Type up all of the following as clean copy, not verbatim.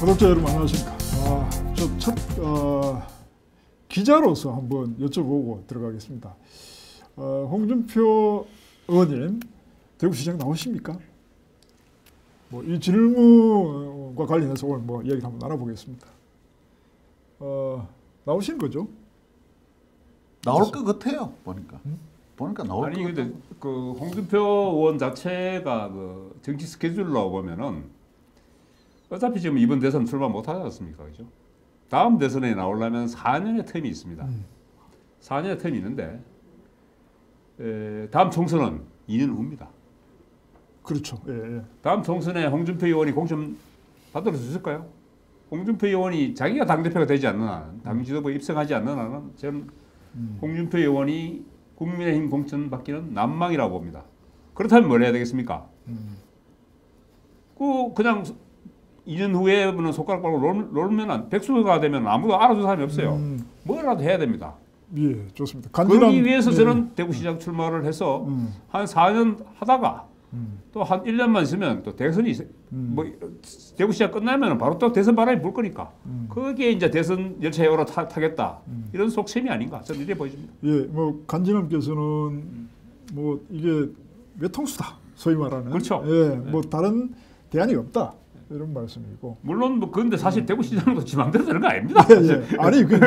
구독자 여러분 안녕하십니까. 저 첫 기자로서 한번 여쭤보고 들어가겠습니다. 홍준표 의원님 대구시장 나오십니까? 뭐 이 질문과 관련해서 오늘 뭐 이야기를 한번 나눠보겠습니다. 나오시는 거죠? 나올 것 같아요. 보니까 나올 아니 것 근데 같아요. 그 홍준표 의원 자체가 그 정치 스케줄로 보면은 어차피 지금 이번 대선 출마 못 하지 않습니까, 그죠? 다음 대선에 나오려면 4년의 텀이 있습니다. 4년의 텀이 있는데 다음 총선은 2년 후입니다. 그렇죠. 예, 예. 다음 총선에 홍준표 의원이 공천 받을 수 있을까요? 홍준표 의원이 자기가 당대표가 되지 않는 한, 당 지도부에 입성하지 않는 한은 저는 홍준표 의원이 국민의힘 공천 받기는 난망이라고 봅니다. 그렇다면 뭘 해야 되겠습니까? 그냥 2년 후에는 손가락 빨고 놀면 백수가 되면 아무도 알아줄 사람이 없어요. 뭐라도 해야 됩니다. 예, 좋습니다. 그러기 위해서 저는 대구시장 출마를 해서 한 4년 하다가 또 한 1년만 있으면 또 대선이 뭐 대구시장 끝나면 바로 또 대선 바람이 불 거니까 거기에 이제 대선 열차에 올라타겠다 이런 속셈이 아닌가 저는 이래 보여집니다. 예, 뭐 간지남께서는 뭐 이게 외통수다 소위 말하는. 그렇죠. 예, 뭐 다른 대안이 없다 이런 말씀이고. 물론 뭐 그런데 사실 대구시장도 지 맘대로 되는 거 아닙니다. 예, 예. 아니 그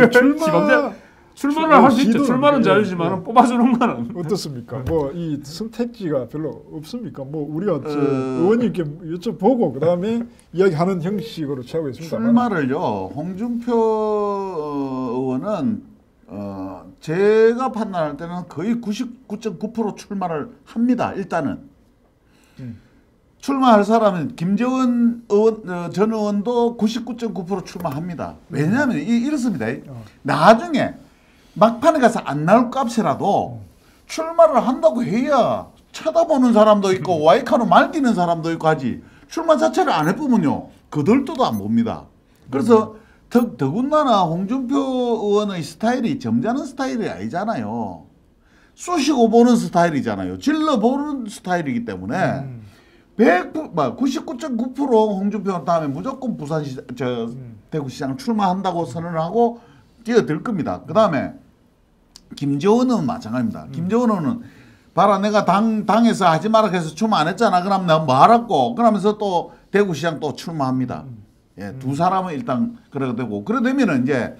출마를 할 수 있죠. 출마는 자유지만 예. 뽑아주는 거는 어떻습니까? 뭐 이 선택지가 별로 없습니까? 뭐 우리가 의원님께 여쭤보고 그 다음에 이야기하는 형식으로 취하고 있습니다. 출마를요. 홍준표 의원은 제가 판단할 때는 거의 99.9% 출마를 합니다. 일단은 출마할 사람은 김재원 의원, 전 의원도 99.9% 출마합니다. 왜냐하면 이렇습니다. 나중에 막판에 가서 안 나올 값이라도 출마를 한다고 해야 쳐다보는 사람도 있고 와이카노 말리는 사람도 있고 하지 출마 자체를 안 해보면요 거들떠도 안 봅니다. 그래서 더군다나 홍준표 의원의 스타일이 점잖은 스타일이 아니잖아요. 쑤시고 보는 스타일이잖아요. 질러보는 스타일이기 때문에 99.9% 홍준표 다음에 무조건 대구시장 출마한다고 선언을 하고 뛰어들 겁니다. 그 다음에 김재원은 마찬가지입니다. 김재원은 봐라 내가 당에서 하지 마라 해서 출마 안 했잖아. 그럼 내가 뭐 하라고. 그러면서 또 대구시장 또 출마합니다. 예, 두 사람은 일단 그래가 되고 그래 되면은 이제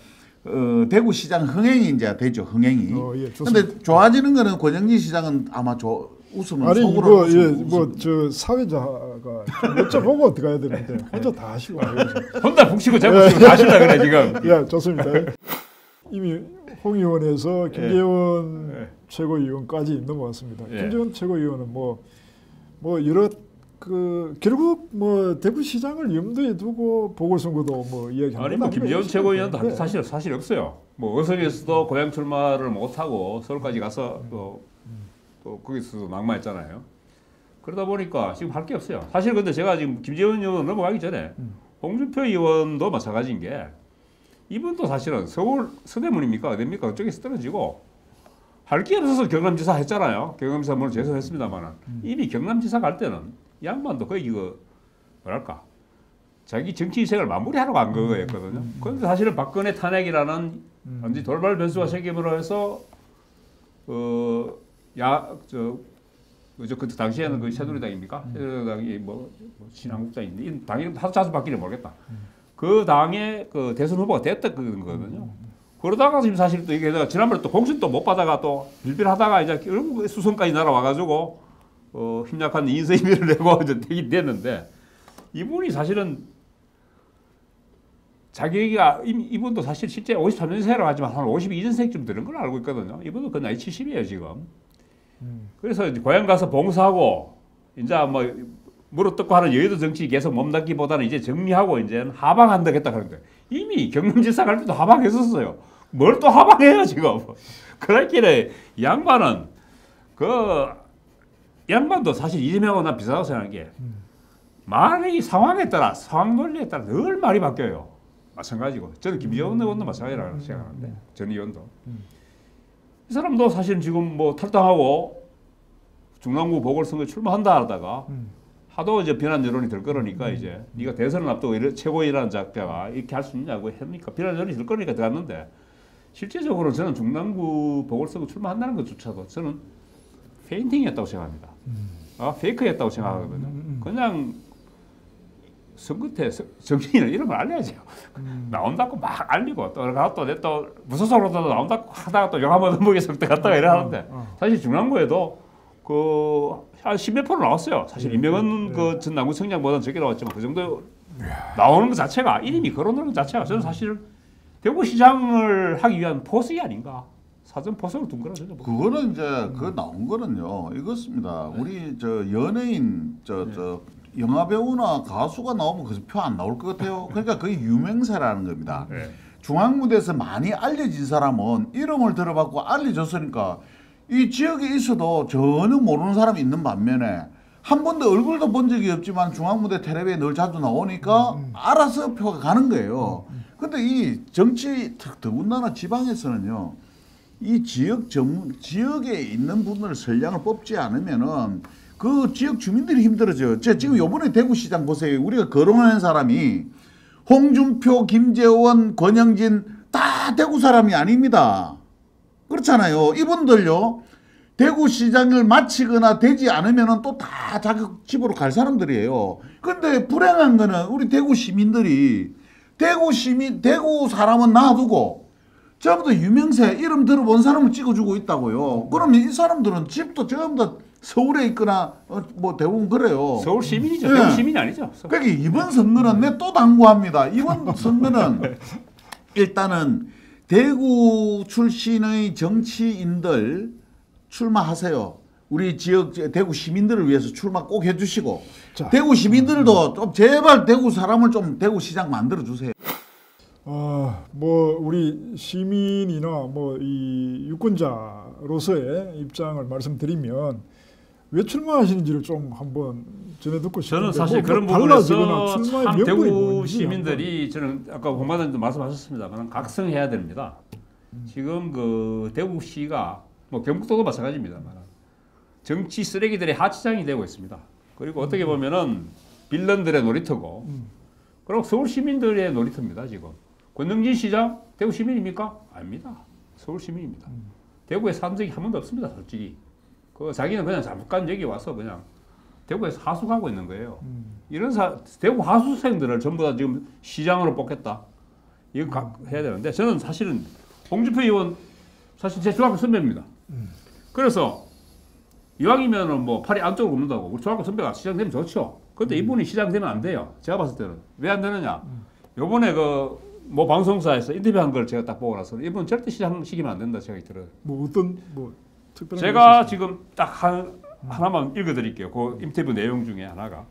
대구시장 흥행이 이제 되죠. 흥행이. 예, 근데 좋아지는 거는 권영진 시장은 아마 웃으면 아니 속으로 이거 뭐 저 사회자가 여쭤보고 어떻게 해야 되는데 혼자 다 하시고 혼자 북치고 잡으시고 다 하시려 그래 지금. 예, 좋습니다. 이미 홍 의원에서 김재원 최고위원까지 넘어왔습니다. 김재원 최고위원은 뭐 여러 결국 뭐 대구시장을 염두에 두고 보궐선거도 뭐 이야기합니다. 아니 뭐 김재원 최고위원도 할 사실 없어요. 뭐 어선에서도 고향 출마를 못 하고 서울까지 가서 또 거기서도 낙마했잖아요. 그러다 보니까 지금 할 게 없어요. 사실 근데 제가 지금 김재원 의원 넘어가기 전에 홍준표 의원도 마찬가지인 게 이분도 사실은 서울 서대문입니까 어디입니까 그쪽에서 떨어지고 할 게 없어서 경남지사 했잖아요. 경남지사 물론 재선했습니다만은 이미 경남지사 갈 때는 양반도 거의 이거 뭐랄까 자기 정치 인생을 마무리하러 간 거였거든요. 그런데 사실은 박근혜 탄핵이라는 완전 돌발 변수가 생김으로 해서 그때 당시에는 그 새누리당입니까? 새누리당이 뭐 신한국당인데 이 당이 하도 자주 바뀌는지 모르겠다. 그 당의 그 대선 후보가 됐던 거거든요. 그러다가 지금 사실 또 이게 지난번에 또 공천 또 못 받아가 또 빌빌하다가 이제 결국 수성까지 날아와가지고 힘약한 인수위를 내고 이제 되긴 됐는데 이분이 사실은 자기가 이분도 사실 실제 53년생이라고 하지만 한 52년생쯤 되는 걸로 알고 있거든요. 이분도 그 나이 70이에요 지금. 그래서 이제 고향 가서 봉사하고 이제 뭐 물어뜯고 하는 여의도 정치 계속 몸담기보다는 이제 정리하고 이제 하방한다겠다 그러는데 이미 경남지사 갈 때도 하방했었어요. 뭘 또 하방해요 지금. 그렇길래 양반은 양반도 사실 이재명하고 난 비슷하다고 생각하는 게 말이 상황에 따라 상황 논리에 따라 늘 말이 바뀌어요. 마찬가지고 저는 김재원 의원도 마찬가지라고 생각하는데 전 의원도 이 사람도 사실 지금 뭐 탈당하고 중랑구 보궐선거에 출마한다 하다가 하도 이제 비난 여론이 들 거니까 이제 네가 대선을 앞두고 최고위라는 작가가 이렇게 할 수 있냐고 하니까 비난 여론이 들 거니까 들어갔는데 실제적으로 저는 중랑구 보궐선거 출마한다는 것조차도 저는 페인팅이었다고 생각합니다. 페이크였다고 생각하거든요. 그냥 선거 때 정치인은 이런 걸 알려야죠. 나온다고 막 알리고 또 무소속으로도 나온다고 하다가 또 용암 얻어먹여서 그때 갔다가 이래 하는데 사실 중랑구에도 한 10몇 프로 나왔어요. 사실 이명은 그 전 남구청장보다는 적게 나왔지만 그 정도 나오는 것 자체가 이름이 거론하는 것 자체가 저는 사실 대구시장을 하기 위한 포석이 아닌가. 사전 포석을 둔 거라 저는. 그거는 이제 그 나온 거는요 이것입니다. 우리 저 연예인 저 영화 배우나 가수가 나오면 그 표 안 나올 것 같아요. 그러니까 그게 유명세라는 겁니다. 네. 중앙무대에서 많이 알려진 사람은 이름을 들어봤고 알려졌으니까 이 지역에 있어도 전혀 모르는 사람이 있는 반면에 한 번도 얼굴도 본 적이 없지만 중앙무대 텔레비에 늘 자주 나오니까 알아서 표가 가는 거예요. 근데 이 정치 더군다나 지방에서는요 이 지역에 있는 분을 선량을 뽑지 않으면은 그 지역 주민들이 힘들어져요. 지금 요번에 대구시장 보세요. 우리가 거론하는 사람이 홍준표, 김재원, 권영진 다 대구 사람이 아닙니다. 그렇잖아요. 이분들요. 대구시장을 마치거나 되지 않으면 또 다 자기 집으로 갈 사람들이에요. 근데 불행한 거는 우리 대구 시민들이 대구 사람은 놔두고 전부 다 유명세 이름 들어본 사람을 찍어주고 있다고요. 그러면 이 사람들은 집도 전부 다 서울에 있거나 뭐 대부분 그래요. 서울 시민이죠. 네. 대구 시민이 아니죠. 그러니까 이번 선거는 내 또 당부합니다. 이번 선거는 일단은 대구 출신의 정치인들 출마하세요. 우리 지역 대구 시민들을 위해서 출마 꼭 해주시고 자. 대구 시민들도 좀 제발 대구 사람을 좀 대구시장 만들어 주세요. 뭐 우리 시민이나 뭐 이 유권자로서의 입장을 말씀드리면 왜 출마하시는지를 좀 한번 전해 듣고 싶은데 저는 사실 그런 달라지거나 부분에서 출마의 참 명분이 대구 뭔지 시민들이 저는 아까 공관장님도 말씀하셨습니다만 각성해야 됩니다. 지금 그 대구시가 뭐 경북도도 마찬가지입니다만 정치 쓰레기들의 하치장이 되고 있습니다. 그리고 어떻게 보면은 빌런들의 놀이터고 그리고 서울 시민들의 놀이터입니다. 지금 권능진 시장 대구 시민입니까? 아닙니다. 서울 시민입니다. 대구에 산 적이 한 번도 없습니다. 솔직히 그 자기는 그냥 잠깐 여기 와서 그냥 대구에서 하숙하고 있는 거예요. 이런 대구 하숙생들을 전부 다 지금 시장으로 뽑겠다. 이거 해야 되는데 저는 사실은 홍준표 의원 사실 제 중학교 선배입니다. 그래서 이왕이면은 뭐 팔이 안쪽으로 굽는다고 우리 중학교 선배가 시장 되면 좋죠. 근데 이분이 시장 되면 안 돼요. 제가 봤을 때는 왜 안 되느냐? 요번에 그 뭐 방송사에서 인터뷰한 걸 제가 딱 보고 나서 이분 절대 시장 시키면 안 된다 생각이 들어요. 뭐 어떤 뭐 특별한 제가 지금 딱 하나만 읽어드릴게요. 그 인터뷰 내용 중에 하나가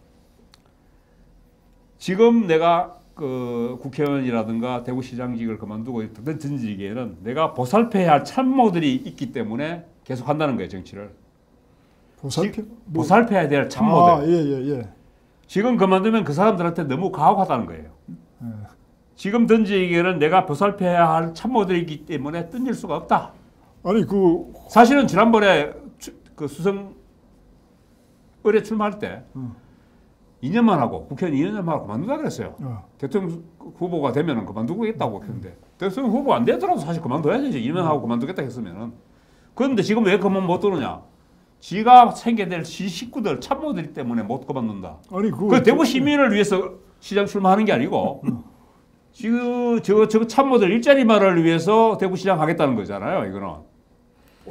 지금 내가 그 국회의원이라든가 대구시장직을 그만두고 던지기에는 내가 보살펴야 할 참모들이 있기 때문에 계속 한다는 거예요. 정치를. 보살펴야 될 참모들. 예. 지금 그만두면 그 사람들한테 너무 가혹하다는 거예요. 지금 던지기에는 내가 보살펴야 할 참모들이기 때문에 던질 수가 없다. 아니 그 사실은 지난번에 그 수성 의뢰 출마할 때 2년만 하고 국회의원 2년만 하고 그만둔다 그랬어요. 대통령 후보가 되면은 그만두겠다고 했는데 대통령 후보 안 되더라도 사실 그만둬야 되죠. 2년 하고 그만두겠다 했으면은. 그런데 지금 왜 그만 못 두느냐? 지가 생겨낼 식구들 참모들 때문에 못 그만둔다. 아니 그 대구 시민을 위해서 시장 출마하는 게 아니고 지금 저 참모들 일자리만을 위해서 대구 시장 하겠다는 거잖아요. 이거는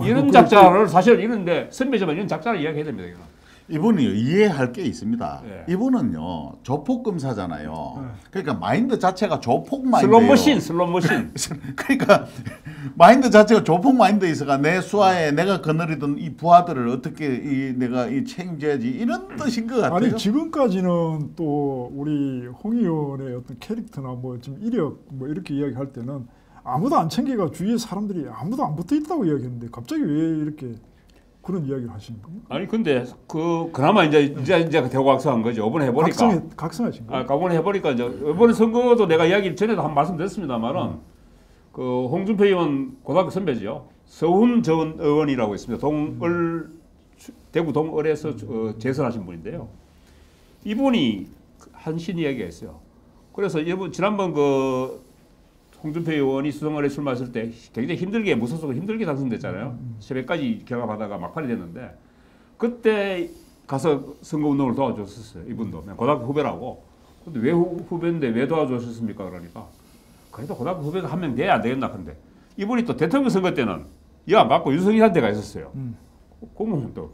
이런 작자를 사실 이런데 선배지만 이런 작자를 이야기해야 됩니다. 이거는. 이분이 이해할 게 있습니다. 예. 이분은요 조폭검사잖아요. 그러니까 마인드 자체가 조폭 마인드예요. 슬롯머신. 그러니까 마인드 자체가 조폭 마인드 있어가 내 수하에 내가 거느리던 이 부하들을 어떻게 내가 책임져야지 이런 뜻인 것 같아요. 아니 지금까지는 또 우리 홍 의원의 어떤 캐릭터나 뭐 지금 이력 뭐 이렇게 이야기할 때는 아무도 안 챙겨가 주위에 사람들이 아무도 안 붙어 있다고 이야기했는데 갑자기 왜 이렇게 그런 이야기를 하시는 겁니까? 아니 근데 그나마 이제 대구 각성한 거죠. 이번에 해보니까. 각성하신 거예요? 이번에 해보니까 이제 이번에 선거도 내가 이야기 전에도 한 말씀드렸습니다만은 그 홍준표 의원 고등학교 선배지요. 서훈 전 의원이라고 있습니다. 대구 동을에서 재선하신 분인데요. 이분이 한신 이야기가 있어요. 그래서 지난번 그 홍준표 의원이 수성을에 출마했을 때 굉장히 힘들게 무소속으로 힘들게 당선됐잖아요. 새벽까지 결과받다가 막판이 됐는데 그때 가서 선거운동을 도와줬었어요. 이분도 고등학교 후배라고. 근데 왜 후배인데 왜 도와주셨습니까? 그러니까 그래도 고등학교 후배가 한 명 돼야 안 되겠나 근데 이분이 또 대통령 선거 때는 안 받고 윤석열한테 가 있었어요. 그러면 또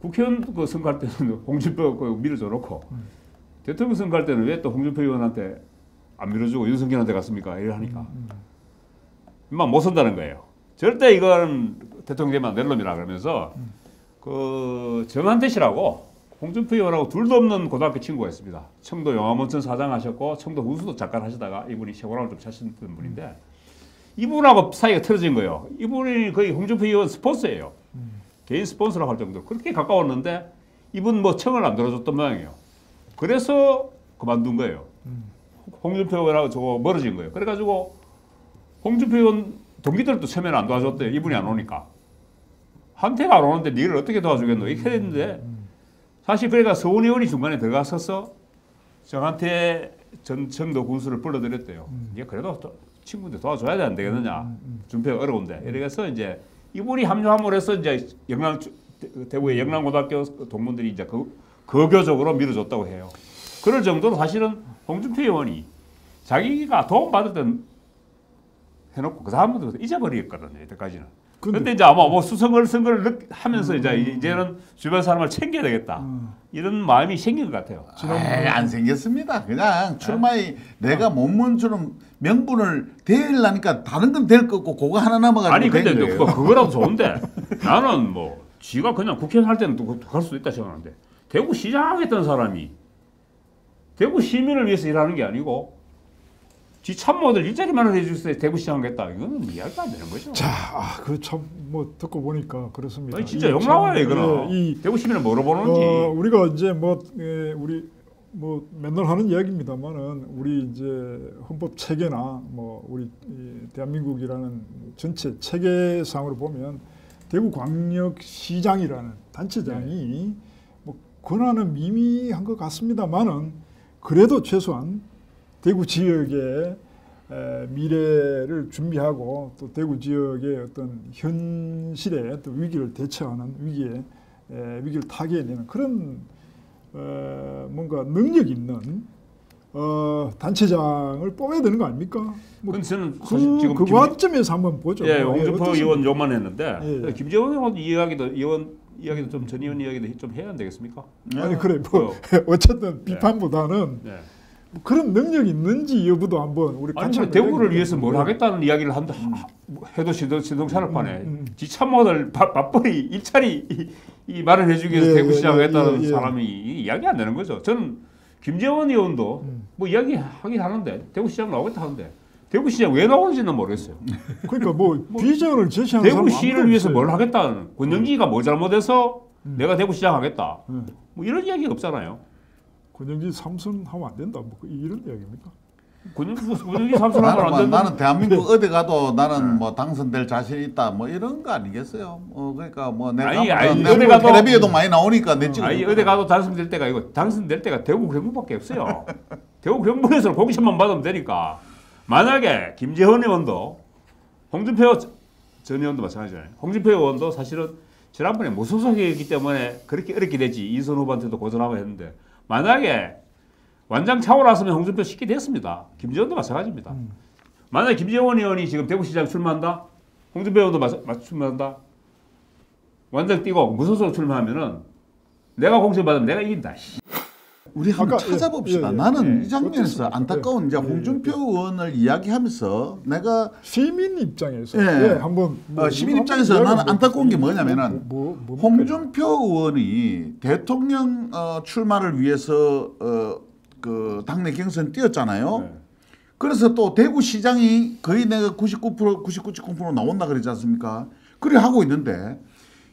국회의원 그 선거할 때는 홍준표 그 밀어줘 놓고 대통령 선거할 때는 왜 또 홍준표 의원한테 안 밀어주고 윤석열한테 갔습니까? 이래 하니까 막 못 선다는 거예요. 절대 이건 대통령 되면 안 될 놈이라 그러면서 그 정한태 씨라고 홍준표 의원하고 둘도 없는 고등학교 친구가 있습니다. 청도 영화문천 사장 하셨고 청도 훈수도 잠깐 하시다가 이분이 최고랑을 좀 차신 분인데 이분하고 사이가 틀어진 거예요. 이분이 거의 홍준표 의원 스폰서예요. 개인 스폰서라고 할 정도로 그렇게 가까웠는데 이분 뭐 청을 안 들어줬던 모양이에요. 그래서 그만둔 거예요. 홍준표 의원하고 저거 멀어진 거예요. 그래가지고 홍준표 의원 동기들도 처음에는 안 도와줬대요. 이분이 안 오니까. 한태가 안 오는데 니를 어떻게 도와주겠노? 이렇게 했는데 사실 그러니까 서훈 의원이 중간에 들어가서서 정한태 전 청도 군수를 불러들였대요. 이게 그래도 친구인데 도와줘야 안 되겠느냐. 준표가 어려운데. 이래서 이제 이분이 합류함으로 해서 이제 대구의 영남고등학교 동문들이 이제 거교적으로 밀어줬다고 해요. 그럴 정도로 사실은 홍준표 의원이 자기가 도움받을 땐 해놓고 그 다음부터 잊어버리겠거든요. 이때까지는. 근데 이제 아마 뭐 선거를 하면서 이제는 주변 사람을 챙겨야 되겠다. 이런 마음이 생긴 것 같아요. 안 생겼습니다. 그냥 출마에 내가 몸문처럼 명분을 대려니까 다른 건 될 거 없고 그거 하나 남아가지고 아니 근데 그거라도 좋은데 나는 뭐 지가 그냥 국회의원 할 때는 또 갈 수도 있다 생각하는데 대구 시장 했던 사람이 대구 시민을 위해서 일하는 게 아니고 지 참모들 일자리만 해주세요. 대구시장 하겠다. 이거는 이해가 안 되는 거죠. 자, 그 참 뭐 듣고 보니까 그렇습니다. 아니, 진짜 욕 나와요 이거는. 이 대구 시민을 뭐로 보는지. 우리가 이제 우리 맨날 하는 이야기입니다만은 우리 이제 헌법 체계나 우리 대한민국이라는 전체 체계상으로 보면 대구광역시장이라는 단체장이 권한은 미미한 것 같습니다만은 그래도 최소한 대구 지역의 미래를 준비하고 또 대구 지역의 어떤 현실의 또 위기를 대처하는 위기를 타개해내는 그런 뭔가 능력 있는 단체장을 뽑아야 되는 거 아닙니까? 저는 사실 지금 그 관점에서 한번 보죠. 예, 홍준표 의원 욕만 했는데 김재원 의원 이야기도 좀 전 의원 이야기도 좀 해야 안 되겠습니까? 아니 그래 어쨌든 비판보다는. 그런 능력이 있는지 여부도 한번 우리 아니 대구를 위해서 뭘 하겠다는 이야기를 해도 시동산업판에 지 참모들 맞벌이 일자리 이 말을 해주기 위해서 대구시장 하겠다는 사람이 이야기 안 되는 거죠. 저는 김재원 의원도 뭐 이야기하긴 하는데 대구시장 나오겠다 하는데 대구시장 왜 나오는지는 모르겠어요. 그러니까 비전을 제시하는 대구시를 위해서 뭘 하겠다는 권영기가 뭐 잘못해서 내가 대구시장 하겠다 뭐 이런 이야기가 없잖아요. 권영기 삼선하면 안 된다. 뭐 이런 이야기입니까? 권영기 삼선하면 안 된다. 나는 대한민국 어디 가도 나는 뭐 당선될 자신 있다. 뭐 이런 거 아니겠어요? 그러니까 뭐 내가 어디 가도 텔레비에도 많이 나오니까 내 찍어. 어디 가도 당선될 때가 이거 당선될 때가 대구 경북밖에 없어요. 대구 경북에서 공천만 받으면 되니까 만약에 김재원 의원도 홍준표 전 의원도 마찬가지잖아요. 홍준표 의원도 사실은 지난번에 무소속이기 때문에 그렇게 어렵게 되지 이선 후보한테도 고전하고 했는데. 만약에 완장 차고 나서면 홍준표 쉽게 됐습니다. 김재원도 마찬가지입니다. 만약에 김재원 의원이 지금 대구시장 출마한다? 홍준표 의원도 출마한다? 완장 뛰고 무소속 출마하면은 내가 공천 받으면 내가 이긴다. 우리 한번 찾아봅시다. 나는 이 장면에서 안타까운 이제 홍준표 의원을 이야기하면서 내가 시민 입장에서 한번 시민 입장에서 나는 안타까운 게 뭐냐면은 홍준표 의원이 대통령 출마를 위해서 그 당내 경선 뛰었잖아요. 그래서 또 대구시장이 거의 내가 99.9% 나온다 그러지 않습니까? 그래 하고 있는데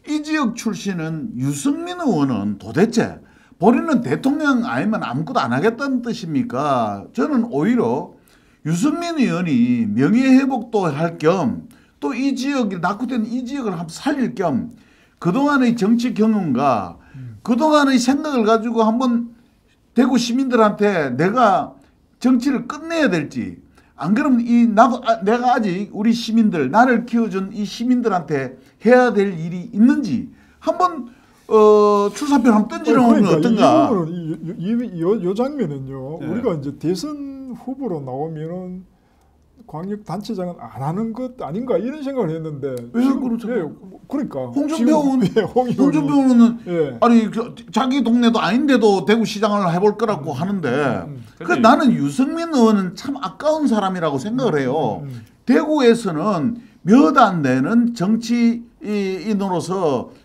이 지역 출신은 유승민 의원은 도대체 본인은 대통령 아니면 아무것도 안 하겠다는 뜻입니까? 저는 오히려 유승민 의원이 명예회복도 할 겸 또 이 지역이 낙후된 이 지역을 한번 살릴 겸 그동안의 정치 경험과 그동안의 생각을 가지고 한번 대구 시민들한테 내가 정치를 끝내야 될지, 안 그러면 내가 아직 우리 시민들, 나를 키워준 이 시민들한테 해야 될 일이 있는지 한번 출사표를 한번 던지는 건 어떤가? 이 장면은요. 네. 우리가 이제 대선 후보로 나오면은 광역 단체장은 안 하는 것 아닌가 이런 생각을 했는데 왜 지금, 그렇죠? 예, 그러니까 홍준표는 예. 아니 자기 동네도 아닌데도 대구 시장을 해볼 거라고 하는데 그 나는 유승민 의원은 참 아까운 사람이라고 생각을 해요. 대구에서는 몇 안 되는 정치인으로서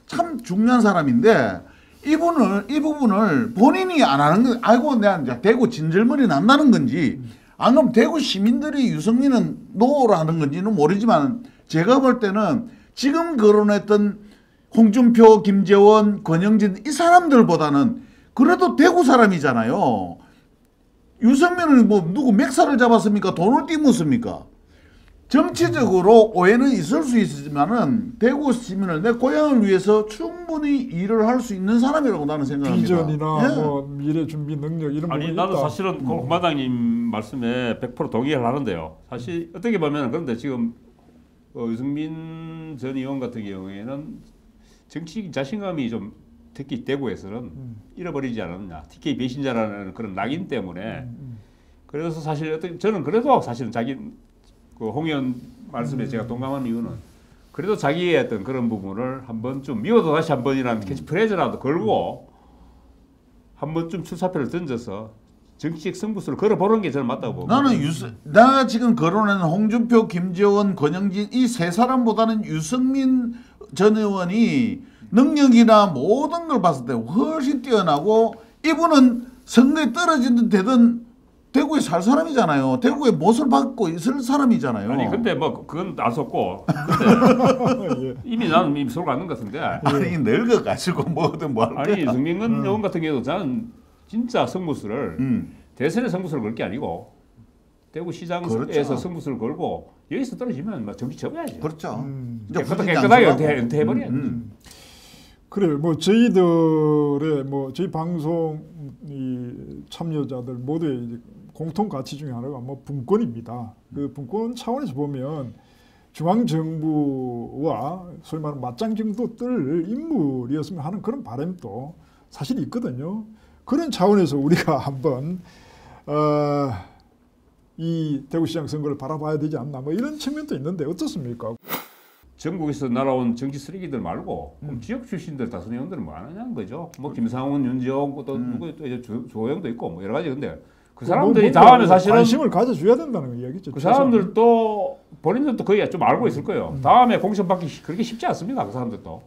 참 중요한 사람인데 이 부분을 본인이 안 하는 건 알고 내가 이제 대구 진절머리 난다는 건지 안 그럼 대구 시민들이 유승민은 노라는 건지는 모르지만 제가 볼 때는 지금 거론했던 홍준표, 김재원, 권영진 이 사람들보다는 그래도 대구 사람이잖아요. 유승민은 뭐 누구 맥살을 잡았습니까? 돈을 띄mus습니까? 정치적으로 오해는 있을 수 있지만은 대구 시민을 내 고향을 위해서 충분히 일을 할 수 있는 사람이라고 나는 생각합니다. 비전이나 예. 뭐 미래 준비 능력 이런 아니 부분이 나도 있다. 사실은 공마당님 말씀에 100% 동의를 하는데요. 사실 어떻게 보면 그런데 지금 유승민 전 의원 같은 경우에는 정치 자신감이 좀 특히 대구에서는 잃어버리지 않았느냐. TK 배신자라는 그런 낙인 때문에 그래서 사실 저는 그래도 사실은 홍 의원 말씀에 제가 동감하는 이유는 그래도 자기의 어떤 그런 부분을 한 번쯤 미워도 다시 한 번이라는 캐치프레이즈라도 걸고 한 번쯤 출사표를 던져서 정치적 승부수를 걸어보는 게 저는 맞다고 보고. 나 지금 거론하는 홍준표, 김재원, 권영진 이 세 사람보다는 유승민 전 의원이 능력이나 모든 걸 봤을 때 훨씬 뛰어나고 이분은 선거에 떨어지든 되든 대구에 살 사람이잖아요. 대구에 못을 받고 있을 사람이잖아요. 아니 근데 뭐 그건 알 수 없고 예. 이미 나는 이미 서로 가는 것 같은데. 아니 늙어가지고 뭐든 뭐 할 거야. 아니 유승민 의원 같은 경우도 저는 진짜 승부수를 대선의 승부수를 걸 게 아니고 대구 시장에서 그렇죠. 승부수를 걸고 여기서 떨어지면 뭐 정치 접어야죠. 그렇죠. 깨끗하게 은퇴해버려야죠. 그래 뭐 저희들의 뭐 저희 방송 이 참여자들 모두의 이제 공통 가치 중에 하나가 뭐 분권입니다. 그 분권 차원에서 보면 중앙 정부와 소위 말하는 맞짱 정도 뜰 인물이었으면 하는 그런 바람도 사실 있거든요. 그런 차원에서 우리가 한번 이 대구시장 선거를 바라봐야 되지 않나 뭐 이런 측면도 있는데 어떻습니까? 전국에서 날아온 정치 쓰레기들 말고 그럼 지역 출신들 다선 의원들은 뭐 안 하냐는 거죠. 뭐 김상훈, 윤지영, 또 누구 또 이제 조호영도 있고 뭐 여러 가지 근데 그 사람들이 다음에 사실은 관심을 가져줘야 된다는 이야기죠. 그 사람들도 본인들도 거의 좀 알고 있을 거예요. 다음에 공천 받기 그렇게 쉽지 않습니다. 그 사람들도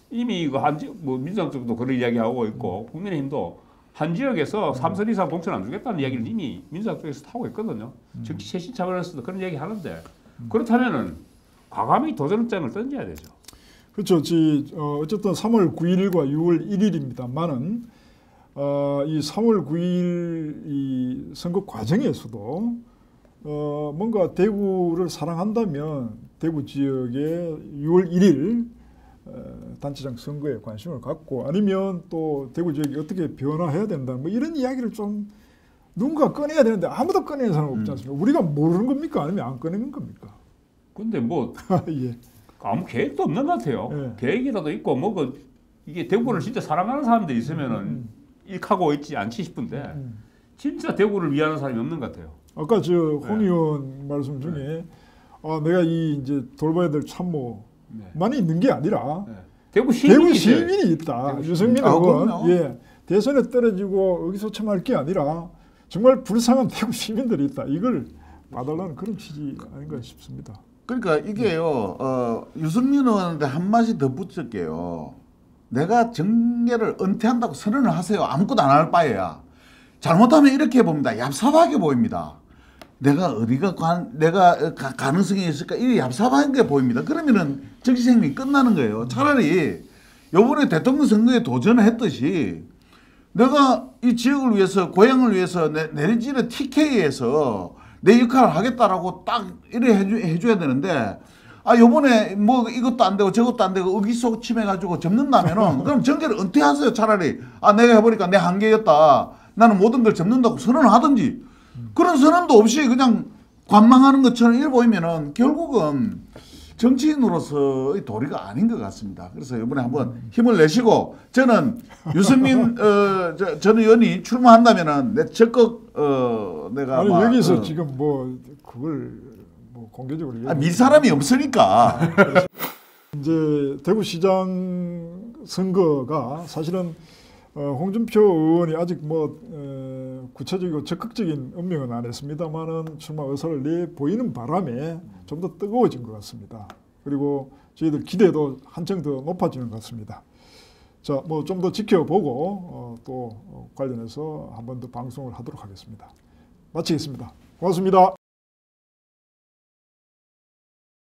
이미 이거 뭐 민주당 쪽도 그런 이야기하고 있고 국민의힘도 한 지역에서 3선 이상 공천 안 주겠다는 이야기를 이미 민주당 쪽에서 하고 있거든요. 정치 쇄신 차원에서도 그런 이야기 하는데 그렇다면은 과감히 도전장을 던져야 되죠. 그렇죠. 어쨌든 3월 9일과 6월 1일입니다만은 이 3월 9일 이 선거 과정에서도 뭔가 대구를 사랑한다면 대구 지역의 6월 1일 단체장 선거에 관심을 갖고 아니면 또 대구 지역이 어떻게 변화해야 된다 뭐 이런 이야기를 좀 누군가 꺼내야 되는데 아무도 꺼내는 사람 없지 않습니까? 우리가 모르는 겁니까? 아니면 안 꺼내는 겁니까? 근데 뭐 예. 아무 계획도 없는 것 같아요. 예. 계획이라도 있고 뭐 이게 대구를 진짜 사랑하는 사람들이 있으면은 일하고 있지 않지 싶은데 진짜 대구를 위하는 사람이 없는 것 같아요. 아까 홍 의원 말씀 중에 내가 이제 돌봐야 될 참모만이 있는 게 아니라 대구 시민이 시민이 있다. 유승민 의원 대선에 떨어지고 의기소침할 게 아니라 정말 불쌍한 대구 시민들이 있다. 이걸 봐달라는 그런 취지 아닌가 싶습니다. 그러니까 이게요. 유승민 의원한테 한 마디 더 붙일게요. 내가 정계를 은퇴한다고 선언을 하세요. 아무것도 안 할 바에야. 잘못하면 이렇게 봅니다. 얍삽하게 보입니다. 내가 가능성이 있을까? 이게 얍삽하게 보입니다. 그러면은 정치 생명이 끝나는 거예요. 차라리 요번에 대통령 선거에 도전을 했듯이 내가 이 지역을 위해서 고향을 위해서 내리지는 TK에서 내 역할을 하겠다라고 딱 이래 해줘야 되는데 요번에 뭐 이것도 안 되고 저것도 안 되고 의기소침해가지고 접는다면은 그럼 정계를 은퇴하세요. 차라리 내가 해보니까 내 한계였다. 나는 모든 걸 접는다고 선언을 하든지 그런 선언도 없이 그냥 관망하는 것처럼 일 보이면은 결국은 정치인으로서의 도리가 아닌 것 같습니다. 그래서 이번에 한번 힘을 내시고 저는 유승민 전 의원이 출마한다면은 내 적극 내가 아니 막, 여기서 지금 뭐 그걸 뭐 공개적으로 밀 사람이 없으니까 이제 대구시장 선거가 사실은 홍준표 의원이 아직 뭐 구체적이고 적극적인 임명은 안 했습니다만은 출마 의사를 내보이는 바람에 좀 더 뜨거워진 것 같습니다. 그리고 저희들 기대도 한층 더 높아지는 것 같습니다. 자, 뭐 좀 더 지켜보고 또 관련해서 한 번 더 방송을 하도록 하겠습니다. 마치겠습니다. 고맙습니다.